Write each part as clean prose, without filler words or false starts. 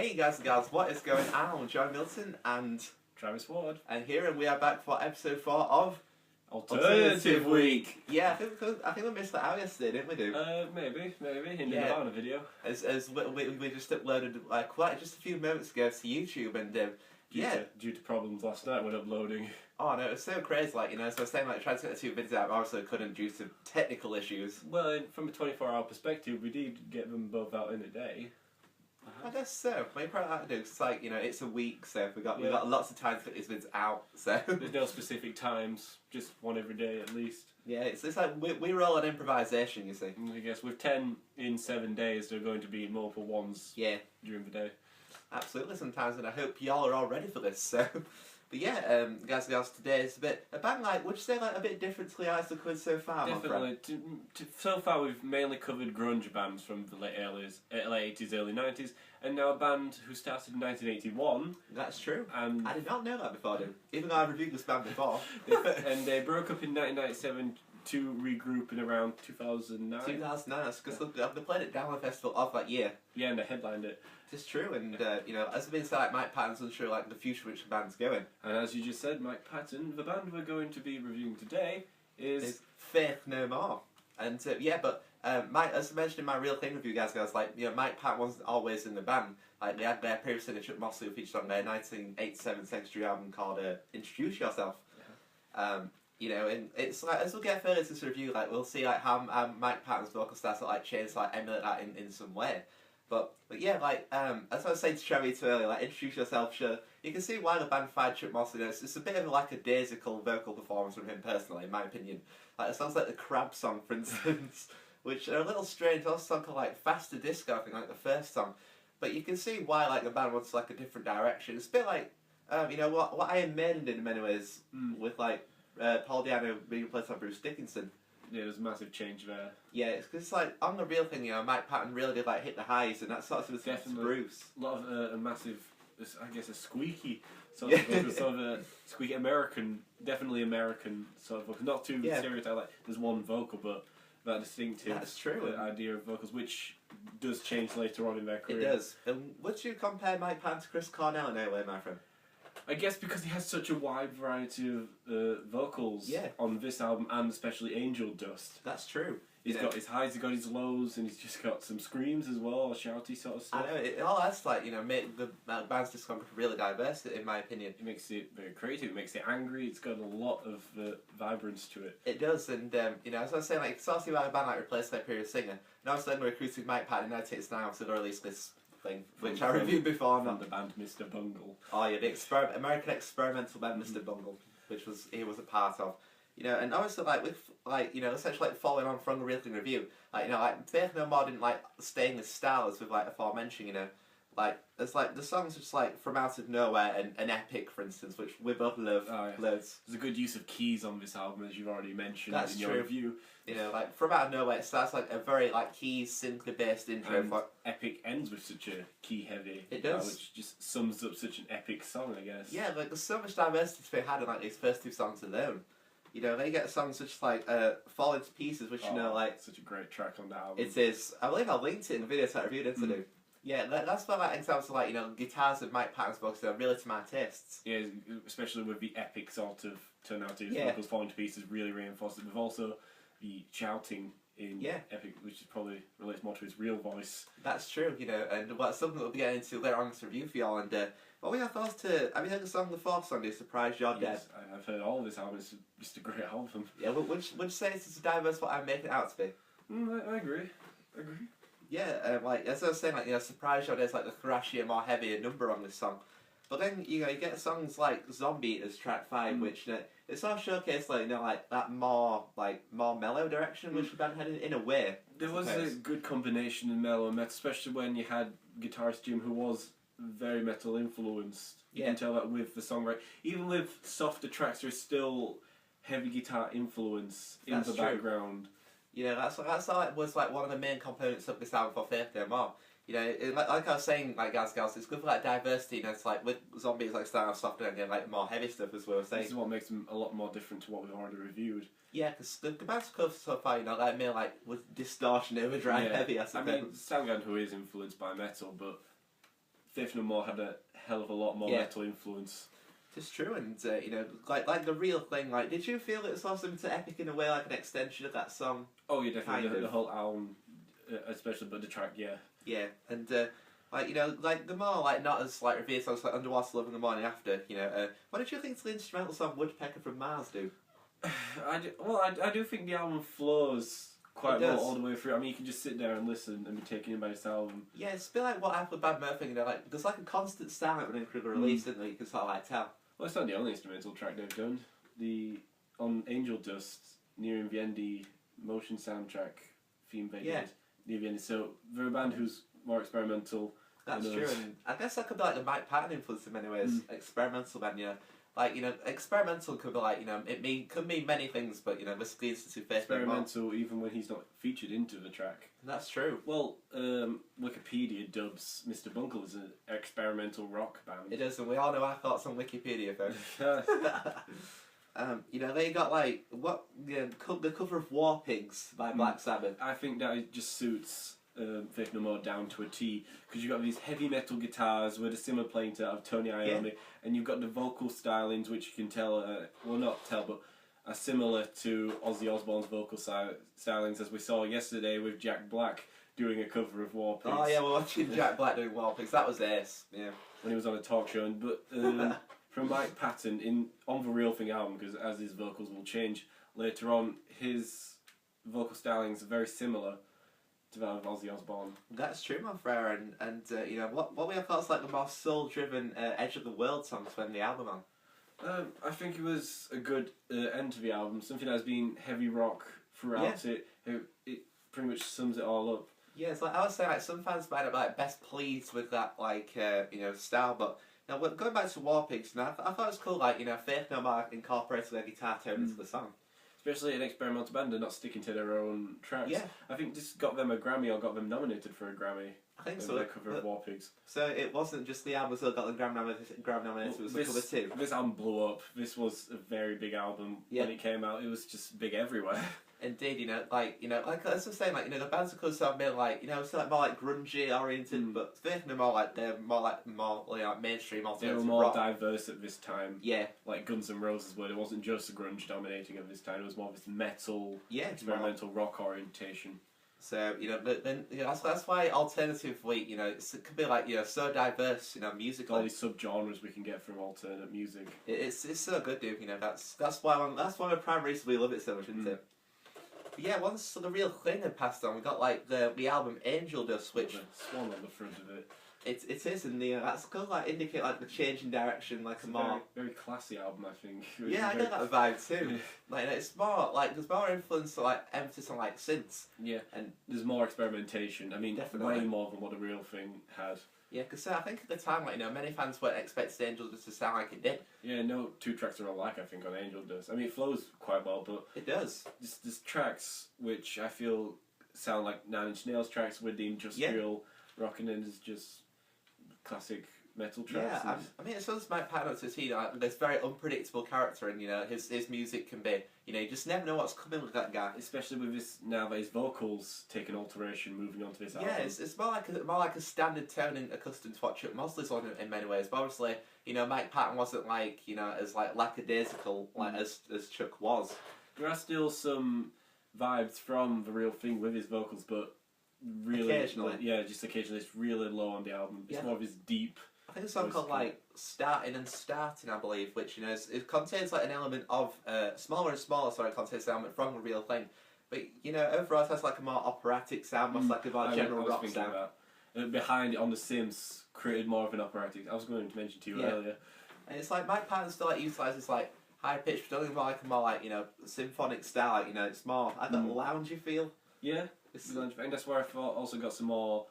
Hey guys and gals, what is going on? John Milton and Travis Ward. here, and we are back for episode 4 of Alternative Week. Yeah, I think we missed that out yesterday, didn't we? Maybe in the Yeah. Nirvana video. As we just uploaded like just a few moments ago to YouTube, and Due to problems last night when uploading. oh no, it was so crazy. Like so I was saying, like trying to get the 2 videos out, but obviously couldn't due to technical issues. Well, from a 24-hour perspective, we did get them both out in a day. I guess so. Maybe probably that to do. It's like it's a week, so we got lots of time to get these vids out. So There's no specific times, just one every day at least. yeah, it's like we roll on improvisation, you see. And I guess with 10 in 7 days, there are going to be multiple ones Yeah. during the day. Absolutely, sometimes, and I hope y'all are all ready for this. So, but yeah, guys and girls, today is a band like, would you say like a bit different to the eyes that covered so far, my friend? Definitely. So far, we've mainly covered grunge bands from the late 80s, early 90s, and now a band who started in 1981. That's true. And I did not know that before, dude. Even though I've reviewed this band before. and they broke up in 1997 to regroup in around 2009. 2009, because they played at Download Festival of that year. Yeah, and they headlined it. It's true, and as been said, like Mike Patton's unsure like the future which the band's going. And as you just said, Mike Patton, the band we're going to be reviewing today is Faith No More. And Mike, as I mentioned in my Real Thing review, guys, like Mike Patton wasn't always in the band. Like they had their previous singer Chuck Mosley, who featured on their 1987 second studio album called "Introduce Yourself." Yeah. And it's like as we'll get further into this review, like we'll see like how Mike Patton's vocal style sort of like change to like emulate that in some way. But yeah, like as I was saying to Trevi earlier, like Introduce Yourself, sure, you can see why the band fired Chuck Mosley. It's a bit of like a daisical vocal performance from him personally, in my opinion. Like it sounds like the Crab song, for instance, which are a little strange. Also, song called like Faster Disco, I think, like the first song. But you can see why like the band wants like a different direction. It's a bit like what Iron Maiden did in many ways with like Paul Di'Anno being replaced by Bruce Dickinson. Yeah, there's a massive change there. Yeah, it's because like on the Real Thing, Mike Patton really did like hit the highs, and that sort of Definitely. Bruce. A lot of a massive, I guess, a squeaky sort of vocal, sort of a squeaky American, definitely American sort of vocal. Not too stereotyped. Like there's one vocal, but that distinctive. That's true. Idea of vocals, which does change later on in their career. It does. And would you compare Mike Patton to Chris Cornell in any way, my friend? I guess because he has such a wide variety of vocals on this album, and especially Angel Dust. That's true. He's got his highs, he's got his lows, and he's just got some screams as well, or shouty sort of stuff. I know, it all has like, make the band's discography really diverse, in my opinion. It makes it very creative, it makes it angry, it's got a lot of vibrance to it. It does, and as I was saying, like, sort of see why a band like replaced their previous singer. And also then we recruited Mike Patton in 1989, so they released this thing, which I reviewed before. From the band Mr. Bungle. Oh yeah, the American experimental band Mr. Bungle, which he was a part of. And obviously, like with essentially like following on from the Real Thing review, like Faith No More didn't like stay in the style as with like aforementioned, like it's like the songs are just like from out of nowhere and an epic, for instance, which we both love loads. There's a good use of keys on this album, as you've already mentioned in your review. Like from out of nowhere, it starts like a very like keys synthly based intro. And epic ends with such a key heavy. It does, which just sums up such an epic song, I guess. Yeah, like there's so much diversity to be had in like these first 2 songs alone. They get songs such like Fall Into Pieces, which like such a great track on the album. It is. I believe I linked it in the video that I reviewed it to do. Yeah, that's why like examples of like guitars of Mike Patton's vocals are really to my tastes. Yeah, especially with the epic sort of tonality of vocals, Falling to Pieces really reinforced it. With also the shouting in epic, which is probably relates more to his real voice. That's true, and what's something that we'll be getting into later on in this review for y'all. And what were your thoughts to? Have you heard the song "The Fourth Song"? Surprise You're Dead. Yes, I've heard all of this album. It's just a great album. Yeah, would you say it's as diverse what I'm making it out to be? I agree. Yeah, like as I was saying, like "Surprise You're Dead" is like the thrashier, more heavier number on this song. But then you get songs like "Zombie" as track 5, which it's sort of showcased like that more mellow direction which the band had in a way. There was a good combination in mellow and metal, especially when you had guitarist Jim, who was very metal influenced. You can tell that with the songwriting. Even with softer tracks, there's still heavy guitar influence in the background. That's was like one of the main components of this album for Faith No More. Like I was saying, like guys, it's good for like diversity. It's like with Zombies, like starting off softer and getting like more heavy stuff as well. This is what makes them a lot more different to what we've already reviewed. Yeah, because the band's cover so far, like more like with distortion, overdrive, heavy. I suppose. I mean, Soundgarden, who is influenced by metal, but Faith No More had a hell of a lot more metal influence. It's true, and you know, like the real thing. Like, did you feel it was awesome to Epic in a way, like an extension of that song? Oh yeah, definitely. The whole album, especially, but the track, yeah. Yeah, and like, you know, like the more like not as like revered songs like Underwater Love in the Morning After. You know, what did you think to the instrumental song Woodpecker from Mars do? I do think the album flows quite well all the way through. I mean, you can just sit there and listen and be taken in by this album. Yeah, it's a bit like what happened with Bad Murphy. You know, like there's like a constant sound when Kruger released, isn't there? You can sort of like tell. Well, it's not the only instrumental track they've done. On Angel Dust, Near Inviendi motion soundtrack theme they did. Near Inviendi. So they're a band who's more experimental. That's true, and I guess that could be like the Mike Patton influence in many ways. Experimental band, you know. Like, you know, experimental could be like, you know, could mean many things, but, you know, this leads to Faith No More. Experimental even when he's not featured into the track. That's true. Well, Wikipedia dubs Mr. Bungle as an experimental rock band. It is, and we all know our thoughts on Wikipedia, folks. You know, they got like, the cover of War Pigs by Black Sabbath. I think that just suits Faith No More down to a T, because you've got these heavy metal guitars with a similar playing to that of Tony Iommi, and you've got the vocal stylings which you can tell, well not tell, but are similar to Ozzy Osbourne's vocal stylings, as we saw yesterday with Jack Black doing a cover of War Pigs. Oh yeah, we're watching Jack Black doing War Pigs, that was ace, yeah. When he was on a talk show, but from Mike Patton on the Real Thing album, because as his vocals will change later on, his vocal stylings are very similar to that of Ozzy Osbourne. That's true, my friend, and you know, what we have thoughts like the more soul-driven Edge of the World songs when the album on? I think it was a good end to the album, something that has been heavy rock throughout it. It pretty much sums it all up. Yeah, it's like, I would say like some fans might have like best pleased with that like you know, style, but now going back to War Pigs, I thought it was cool, like, you know, Faith No More incorporated their guitar tone into the song. Especially an experimental band, they're not sticking to their own tracks. Yeah. I think this got them a Grammy or got them nominated for a Grammy. I think so. Their cover of War Pigs. So it wasn't just the album that got them Grammy nominated, it was the cover too. This album blew up. This was a very big album when it came out. It was just big everywhere. Indeed, you know, like as I was saying, like, you know, the bands of course have been like, you know, so like more like grungy oriented, but Faith No More they're more like mainstream alternative. They were more rock. diverse at this time. Yeah. Like Guns N' Roses were. It wasn't just the grunge dominating at this time. It was more of this metal, experimental rock orientation. So, you know, but then, you know, that's why alternatively, you know, it could be like, you know, so diverse, you know, musically. All these sub-genres we can get from alternate music. It's so good, dude. You know, that's one of the primary reasons we love it so much, isn't it? But yeah, once the Real Thing had passed on, we got like the album Angel Dust, which the swan on the front of it. It is, and that's kind of like indicate like the change in direction, like it's a more very classy album, I think. Yeah, I get that vibe too. Like it's more like there's more influence, like emphasis on like synths. Yeah, and there's more experimentation. I mean, definitely way more than what the Real Thing had. Yeah, because I think at the time, like, you know, many fans weren't expecting Angel Dust to sound like it did. Yeah, no two tracks are alike, I think, on Angel Dust. I mean, it flows quite well, but it does. There's tracks which I feel sound like Nine Inch Nails tracks with the industrial rocking in is just classic metal tracks. Yeah, I mean, it's almost Mike Patton to see like, this very unpredictable character, and you know, his music can be, you know, you just never know what's coming with that guy. Especially with this now that his vocals take an alteration, moving on to this album. Yeah, it's more like a standard tone and accustomed to what Chuck Mosley's on in many ways. But obviously, you know, Mike Patton wasn't like, you know, as like lackadaisical like as Chuck was. There are still some vibes from the Real Thing with his vocals, but really, occasionally, just occasionally, it's really low on the album. It's more of his deep. I think it's a song called like Starting and Starting, I believe, which, you know, it contains like an element of smaller and smaller. Sorry, it contains an element from the Real Thing, but you know, overall it has like a more operatic sound, much like a more general rock sound. Behind it on The Sims created more of an operatic. I was going to mention to you earlier, and it's like Mike Patton still like utilises like high pitched, but only like a more like, you know, symphonic style. Like, you know, it's more I got a loungy feel. Yeah, and that's where I thought also got some more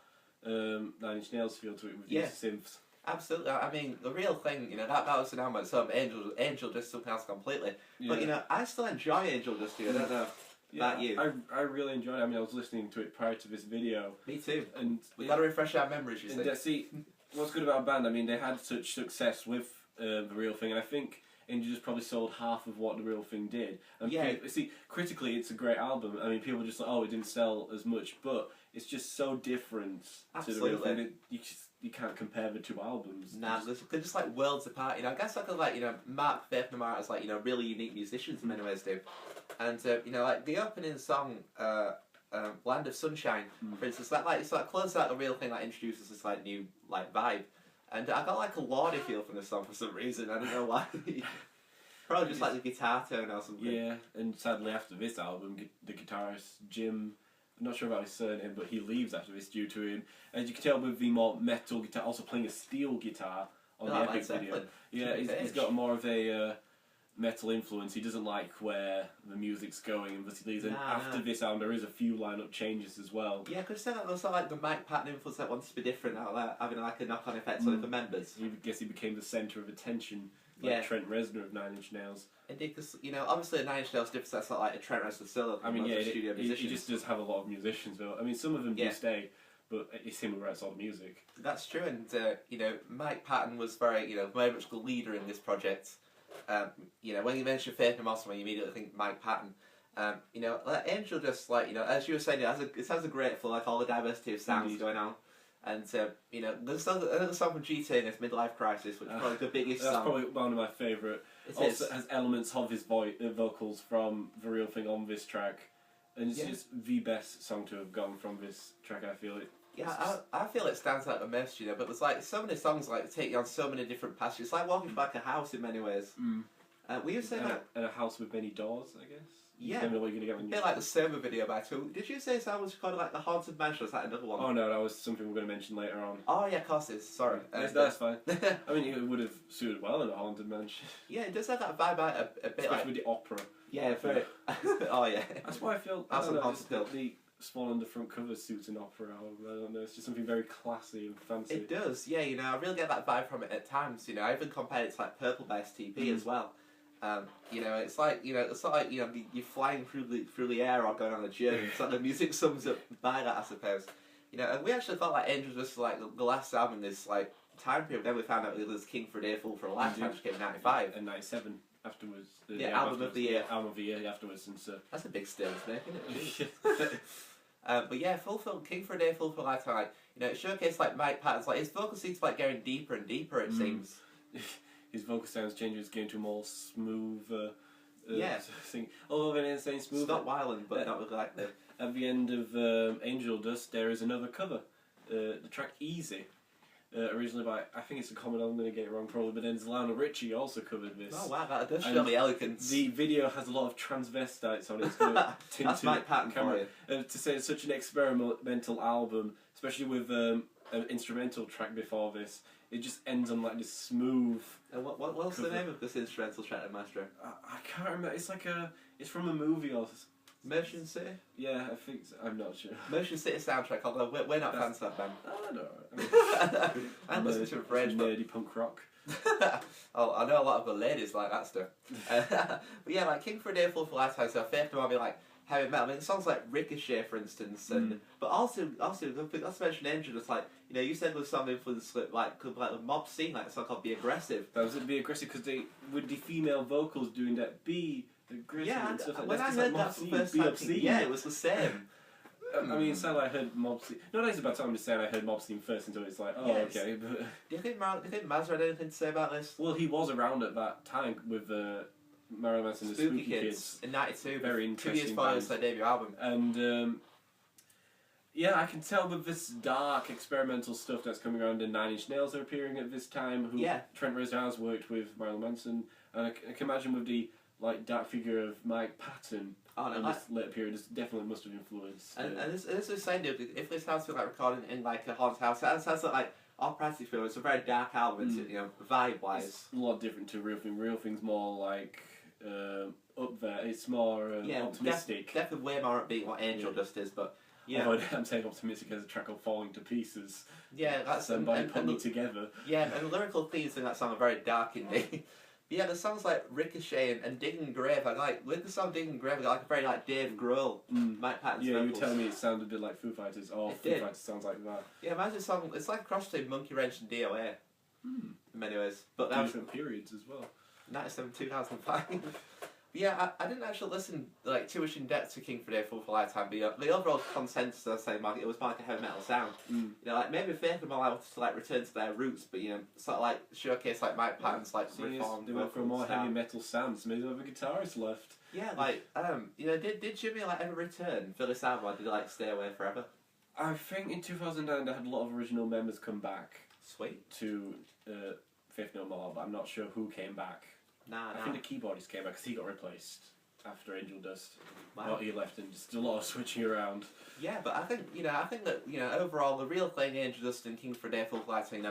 Nine Inch Nails feel to it with these synths. Absolutely. I mean, the Real Thing, you know, that was an album itself. Angel Dust something else completely. Yeah. But, you know, I still enjoy Angel Dust. I don't know about you. I really enjoyed it. I mean, I was listening to it prior to this video. Me too. And we've got to refresh our memories, you see. See, what's good about a band, I mean, they had such success with the Real Thing, and I think Angel Dust probably sold half of what the Real Thing did. And see, critically, it's a great album. I mean, people are just like, oh, it didn't sell as much, but it's just so different to the Real Thing. You can't can't compare the two albums. Nah, they're just like worlds apart. You know, I guess I could like mark Faith No More as like really unique musicians in many ways, do. And like the opening song, "Land of Sunshine," for instance, that like it's like closes out the real thing that introduces this like new like vibe, and I got like a Lordi feel from this song for some reason. I don't know why. Probably just like the guitar tone or something. Yeah, and sadly after this album, the guitarist Jim, I'm not sure about his surname, but he leaves after this due to him. As you can tell with the more metal guitar, also playing a steel guitar on the Epic video. Yeah, he's got more of a metal influence. He doesn't like where the music's going, and he leaves. And after this album, there is a few lineup changes as well. Yeah, because that was like the Mike Patton influence that wants to be different out there, having like a knock-on effect on the members. I guess he became the centre of attention. Like Trent Reznor of Nine Inch Nails. Indeed, because obviously a Nine Inch Nails difference. That's not like a Trent Reznor solo. I mean, he just does have a lot of musicians, though. I mean, some of them do stay, but it's him who writes all the music. That's true, and Mike Patton was very very much the leader in this project. When you mention Faith No More, you immediately think Mike Patton. Like Angel just like as you were saying, it has a great for like all the diversity of sounds going on. And there's another song from GTA in this Midlife Crisis, which is probably the biggest song. That's probably one of my favourite. Also has elements of his vocals from The Real Thing on this track, and it's just the best song to have gone from this track. I feel it. Yeah, I feel it stands out the most, but there's like so many songs like take you on so many different paths. It's like walking back a house in many ways. We were saying and a house with many doors, I guess. Yeah, you know what you're gonna get when a bit like the Server video by Tool. Did you say that was called like the Haunted Mansion? Or is that another one? Oh no, that was something we're going to mention later on. Oh yeah, of course it is. Sorry, that's fine. I mean, it would have suited well in a Haunted Mansion. Yeah, it does have that vibe a bit, especially like with the opera. Yeah, very. Oh yeah. That's why I feel. The Swan on the front cover suits an opera album. I don't know. It's just something very classy and fancy. It does. Yeah, I really get that vibe from it at times. I even compared it to like Purple by STP as well. It's like it's not like you're flying through the air or going on a journey. It's like the music sums up by that, I suppose. And we actually thought like Angel was like the last album in this like time period. Then we found out it was King for a Day, Fool for a Lifetime, which came in '95 and '97 afterwards. Album of the year. Album of the year afterwards, and so that's a big step to make, isn't it? But yeah, King for a Day, Fool for a Lifetime. Like, it showcased like Mike Patton's like his vocal seems like getting deeper and deeper. It seems. His vocal sounds changing, it's getting to a more smooth thing. Although it ain't saying smooth. It's not violent, but not like the... At the end of Angel Dust, there is another cover. The track Easy. Originally by, I think it's a comment, I'm going to get it wrong probably, but then Lionel Richie also covered this. Oh wow, that does show the elegance. The video has a lot of transvestites on it. It's got a tinted That's Mike Patton camera. To say it's such an experimental album, especially with an instrumental track before this, it just ends on like this smooth. And what's the name of this instrumental track, Maestro? I can't remember. It's like it's from a movie or. Motion City? Yeah, I think so. I'm not sure. Motion City soundtrack, although we're not fans of that band. Oh, no. I listen to a French nerdy punk rock. Oh, I know a lot of the ladies like that stuff. But yeah, like King for a Day, Fool for a Lifetime, so Faith No More be like heavy metal. I mean, songs like Ricochet, for instance, and but also, let's mention Angel. It's like you said with some influence like the mob scene, like a song called "Be Aggressive." That was Be Aggressive because they with the female vocals doing that Be Aggressive and stuff like when that. I heard that for the first time, yeah, it was the same. I mean, it's not like I heard Mob Scene. No, it's about time I'm just saying I heard Mob Scene first until it's like, okay. But do you think Maz had anything to say about this? Well, he was around at that time with Marilyn Manson and the Spooky Kids in '92. Very interesting. 2 years following their debut album. And yeah, I can tell with this dark experimental stuff that's coming around, and Nine Inch Nails are appearing at this time. Trent Reznor has worked with Marilyn Manson, and I can imagine with the dark figure of Mike Patton. In this later period, this definitely must have influenced. And this is saying if this sounds like recording in like a haunted house, it sounds like all practically feel it's a very dark album. It's, vibe wise, it's a lot different to Real Thing. Real Thing's more like up there. It's more optimistic. Definitely way more upbeat what Angel Dust is, but. Yeah, although I'm saying optimistic as a track of Falling to Pieces. Yeah, that's somebody put me together. Yeah, and the lyrical themes in that song are very dark indeed. Yeah, the songs like Ricochet and Digging Grave, with the song Digging Grave, I got like a very like Dave Grohl, Mike Patton's vocals. You were telling me it sounded a bit like Foo Fighters, Fighters sounds like that. Yeah, imagine the song, it's like a cross between Monkey Wrench and DOA, in many ways. But different periods as well. 97, 2005. Yeah, I didn't actually listen like too much in depth to King for a Day, Fool for a Lifetime, but the overall consensus, I say, Mark, it was more like a heavy metal sound. You know, like maybe Faith No More wanted to like return to their roots, but you know, sort of like showcase like Mike Patton's like reformed. They went for a more heavy metal sound, so maybe they'll have a guitarist left. Yeah, like you know, did Jimmy like ever return for this album, or did he like stay away forever? I think in 2009 they had a lot of original members come back. Sweet. To Faith No More, but I'm not sure who came back. I think the keyboardist came back because he got replaced after Angel Dust. Wow. He left and just a lot of switching around. Yeah, but I think that overall the real thing, Angel Dust and King for a Day, Fool for a Lifetime,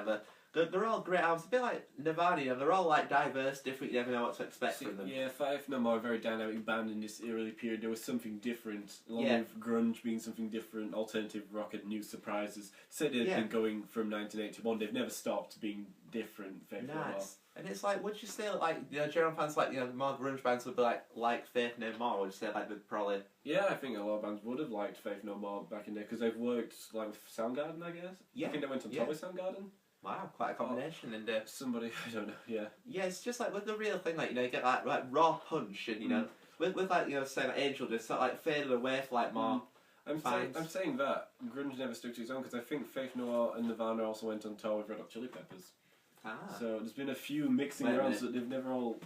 they're all great albums. A bit like Nirvana, you know, they're all like diverse, different. You never know what to expect from them. Yeah, Faith No More, a very dynamic band in this early period. There was something different, along with grunge being something different, alternative rock and new surprises. Said they've been going from 1981. They've never stopped being different. Faith No More. And it's like, would you say like general fans like more grunge bands would be like Faith No More? Or would you say like they'd probably? Yeah, I think a lot of bands would have liked Faith No More back in there because they've worked like with Soundgarden, I guess. Yeah, I think they went on tour with Soundgarden. Wow, quite a combination. And somebody, I don't know, yeah. Yeah, it's just like with the real thing, like you get like raw punch, and you know, with like say like Angel just sort of like faded away for like more. I'm saying that grunge never stuck to its own because I think Faith No More and Nirvana also went on tour with Red Hot Chili Peppers. So there's been a few mixing around, so they've never all.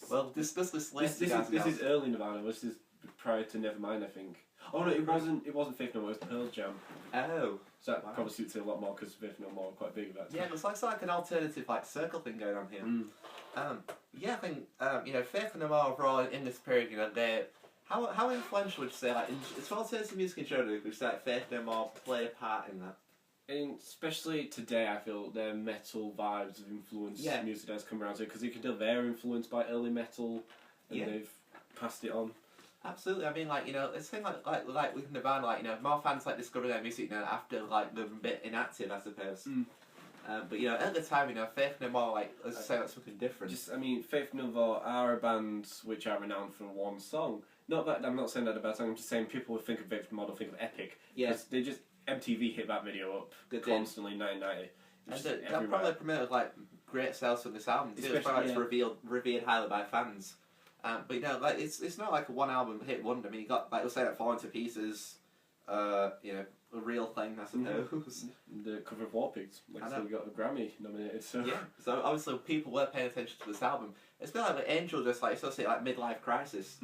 Well, discuss this later. This is early Nirvana. This is prior to Nevermind, I think. Oh no, it wasn't. It wasn't Faith No More. It was Pearl Jam. Oh. So that probably suits it a lot more because Faith No More are quite big about that. Yeah, it's like an alternative like circle thing going on here. Yeah, I think Faith No More overall in this period, you know, they how influential would you say like it's alternative music in general? Would you say like, Faith No More play a part in that? And especially today, I feel their metal vibes have influenced music that's come around to it because you can tell they're influenced by early metal and they've passed it on. Absolutely, I mean, like, you know, it's thing like with Nirvana, like, you know, more fans like discover their music now after like they're a bit inactive, I suppose. But you know, at the time, you know, Faith No More, like, as I say, that's something different. I mean, Faith No More are a band which are renowned for one song. Not that I'm not saying that about song. I'm just saying people would think of Faith No More, don't think of Epic. Yeah, they just MTV hit that video up constantly in 1990. And that probably promoted like great sales for this album too. It's probably revered highly by fans. But you know, like it's not like a one album hit wonder. I mean, you got like we'll say that Falling to Pieces, you know, a real thing, I suppose. The cover of War Pigs, like so we got a Grammy nominated. So yeah, so obviously people were paying attention to this album. It's been like Angel just like associate like midlife crisis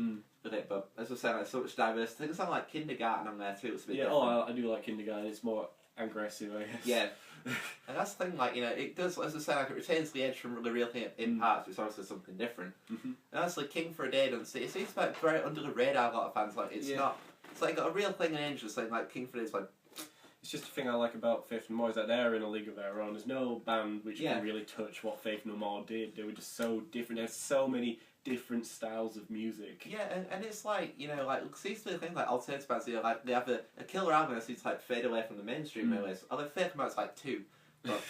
with it, but as I was saying, like so much diversity. I think it's something like Kindergarten on there too. It's a bit different. I do like Kindergarten. It's more aggressive, I guess. Yeah. And that's the thing, like, you know, it does, as I said, like, it retains the edge from the real thing in parts, which is obviously something different. And honestly, King for a Day doesn't see, it seems like very under the radar, a lot of fans, like, it's not, it's like got a real thing in Angel, saying, like, King for a Day is like... It's just the thing I like about Faith No More is that they're in a league of their own. There's no band which can really touch what Faith No More did. They were just so different. There's so many different styles of music. Yeah, and it's like, you know, like, seems to be the thing, like, alternative bands, you know, like, they have a killer album that seems to, like, fade away from the mainstream in ways. Although Faith No More is, like, 2. But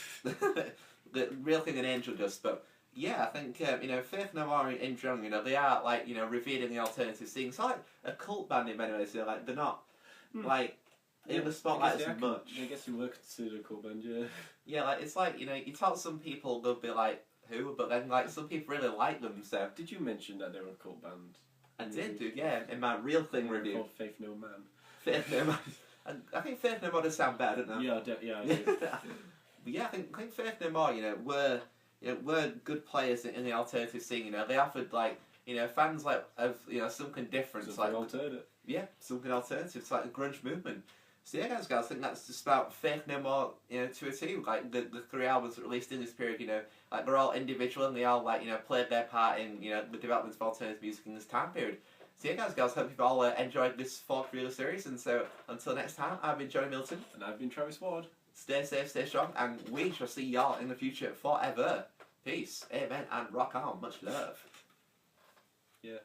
the real thing an Angel does, but yeah, I think, you know, Faith No More in general, you know, they are, like, you know, revered in the alternative scene. It's like a cult band in many ways, you know, like, they're not, like, in the spotlight as much. I guess you were considered a cult band, yeah. Yeah, like, it's like, you know, you talk to some people, they'll be like, who? But then, like, some people really like them, so... Did you mention that they were a cult band? I did, dude, yeah, in my Real Thing review. Called Faith No Man. Faith No Man. And I think Faith No More does sound better, don't they? Yeah, I do. But yeah, I think Faith No More, you know, were good players in the alternative scene. You know, they offered like, you know, fans like of something different. Something alternative. Yeah, something alternative. It's like the grunge movement. So yeah, guys, I think that's just about Faith No More, you know, to a T. Like the 3 albums released in this period, you know, like they're all individual and they all like, you know, played their part in, you know, the development of alternative music in this time period. So yeah, guys, hope you've all enjoyed this 4th reel series. And so until next time, I've been Johnny Milton. And I've been Travis Ward. Stay safe, stay strong, and we shall see y'all in the future forever. Peace, amen, and rock on. Much love. Yeah.